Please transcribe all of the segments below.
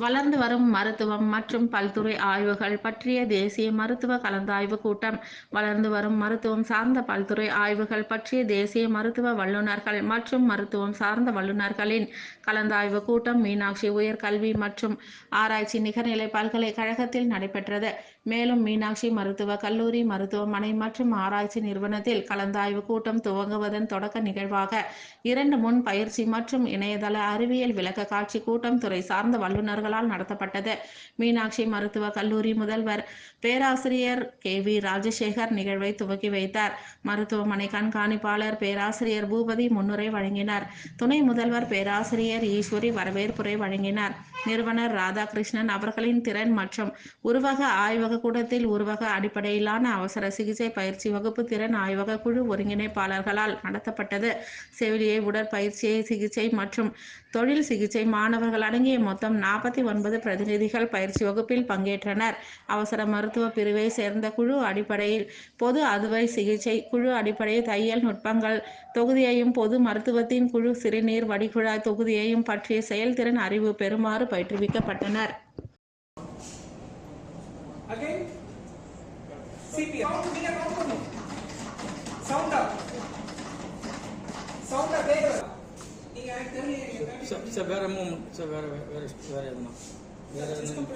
வளர்ந்து வரும் மருத்துவம் மற்றும் பல்துறை ஆய்வுகள் பற்றிய தேசிய மருத்துவ கலந்தாய்வு கூட்டம். வளர்ந்து வரும் மருத்துவம் சார்ந்த பல்துறை ஆய்வுகள் பற்றிய தேசிய மருத்துவ வல்லுநர்கள் மற்றும் மருத்துவம் சார்ந்த வல்லுநர்களின் கலந்தாய்வு கூட்டம் மீனாட்சி உயர்கல்வி மற்றும் ஆராய்ச்சி நிகர்நிலை பல்கலைக்கழகத்தில் நடைபெற்றது. மேலும் மீனாட்சி மருத்துவ கல்லூரி மருத்துவமனை மற்றும் ஆராய்ச்சி நிறுவனத்தில் கலந்தாய்வு கூட்டம் துவங்குவதன் தொடக்க நிகழ்வாக 2 முன் பயிற்சி மற்றும் இணையதள அறிவியல் விளக்க காட்சி கூட்டம் துறை சார்ந்த வல்லுநர்களால் நடத்தப்பட்டது. மீனாட்சி மருத்துவ கல்லூரி முதல்வர் பேராசிரியர் KV ராஜசேகர் நிகழ்வை துவக்கி வைத்தார். மருத்துவமனை கண்காணிப்பாளர் பேராசிரியர் பூபதி முன்னுரை வழங்கினார். துணை முதல்வர் பேராசிரியர் ஈஸ்வரி வரவேற்புரை வழங்கினார். நிறுவனர் ராதாகிருஷ்ணன் அவர்களின் திறன் மற்றும் உருவக ஆய்வக கூடத்தில் உருவக அடிப்படையிலான அவசர சிகிச்சை பயிற்சி வகுப்பு திறன் ஆய்வக குழு ஒருங்கிணைப்பாளர்களால் நடத்தப்பட்டது. செவிலியை உடற்பயிற்சியை சிகிச்சை மற்றும் தொழில் சிகிச்சை மாணவர்கள் அடங்கிய மொத்தம் 49 பிரதிநிதிகள் பயிற்சி வகுப்பில் பங்கேற்றனர். அவசர மருத்துவ பிரிவை சேர்ந்த குழு அடிப்படையில் பொது அறுவை சிகிச்சை குழு அடிப்படையில் தையல் நுட்பங்கள் தொகுதியையும் பொது மருத்துவத்தின் குழு சிறுநீர் வடிகுழாய் தொகுதியையும் பற்றிய செயல்திறன் அறிவு பெறுமாறு பயிற்றுவிக்கப்பட்டனர்.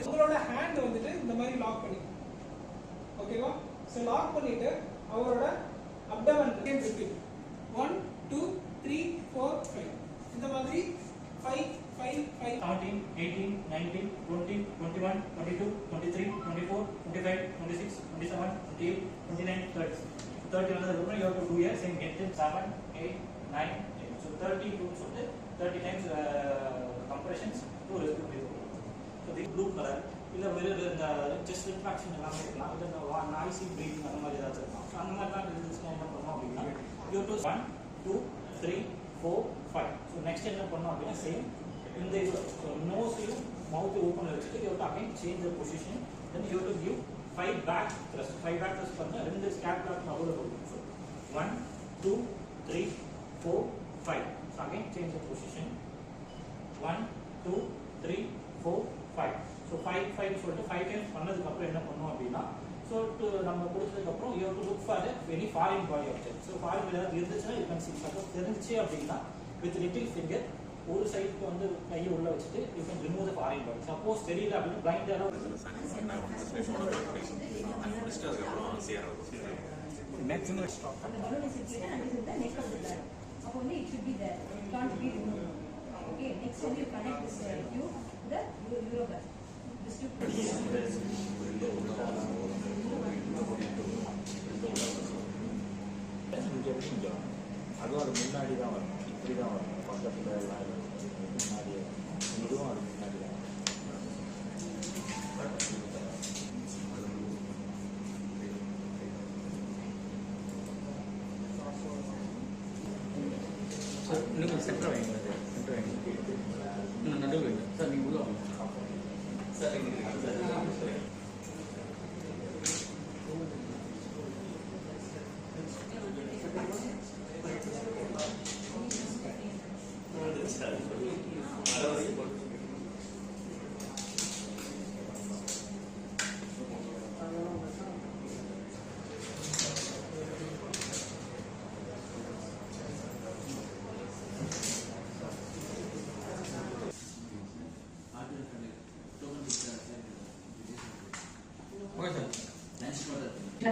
உங்களோட ஹேண்ட் வந்துட்டு இந்த மாதிரி லாக் பண்ணி ஓகேவா. சோ லாக் பண்ணிட்டு அவரோட அப்டமன் ரிப்பீட் 1 2 3 4 5 இந்த மாதிரி 5 5 5 17 18 19 20 21 22 23 24 25 26 27 28 29 30 30 another room you have to do here same get 7 8 9 10 so 30 rooms of the 30 times compressions to rescue people. So the blue color illa vera just retraction எல்லாமே இருக்கலாம். இல்ல noisy breathing அந்த மாதிரி ஏதாவது இருக்கும். அந்த மாதிரி தான் ரிசல்ட்ஸ் என்ன பண்ணோம் அப்படின்னா you to 1 2 3 4 5 so next என்ன பண்ணோம் அப்படின்னா சேம் இந்த nose யும் mouth open வச்சிட்டு you have to again change the position then you have to give 5 back thrust பண்ணா ரெண்டு scapula நடுவுல போகும். So 1 2 3 4 5 so again change the position 1 2 3 4 5 so 5 5 சொல்லிட்டு 5 times பண்ணதுக்கு அப்புறம் என்ன பண்ணோம் அப்படின்னா so நம்ம கொடுத்ததுக்கு அப்புறம் you have to look for any foreign body object. so foreign body இருந்துச்சுன்னா you can see suppose தெரிஞ்சிச்சு அப்படின்னா with little finger ஒரு சைடுக்கு வந்து கையை உள்ள வச்சிட்டு you can remove the foreign body. suppose தெரியல அப்படின்னா blind ஆ maximum stop அப்போ வந்து it should be there, it can't be removed. Okay, next when you connect this tube the urogus this tube அது முன்னாடி தான் வரும், இப்படி தான் வரும், பக்கத்தில் எல்லாம் முன்னாடி இதுவும் அது முன்னாடி தான் சார். நீங்கள் சென்டர் வாங்க இன்னும் நடுவில் வைங்க சார். நீங்கள் உள்ள வாங்க sir.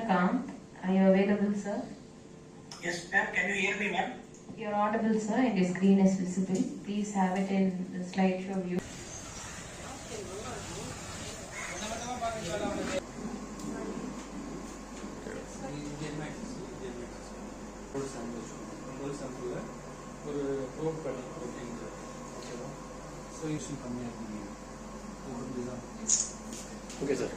Kant, are you available, sir? Yes ma'am, can you hear me ma'am? You're audible, sir, and your screen is visible. Please have it in the slideshow view. ஒரு probe பண்ணி ஓகேங்க சார். ஓகேவா. Solution கம்மியாக இருக்குங்க. Okay sir.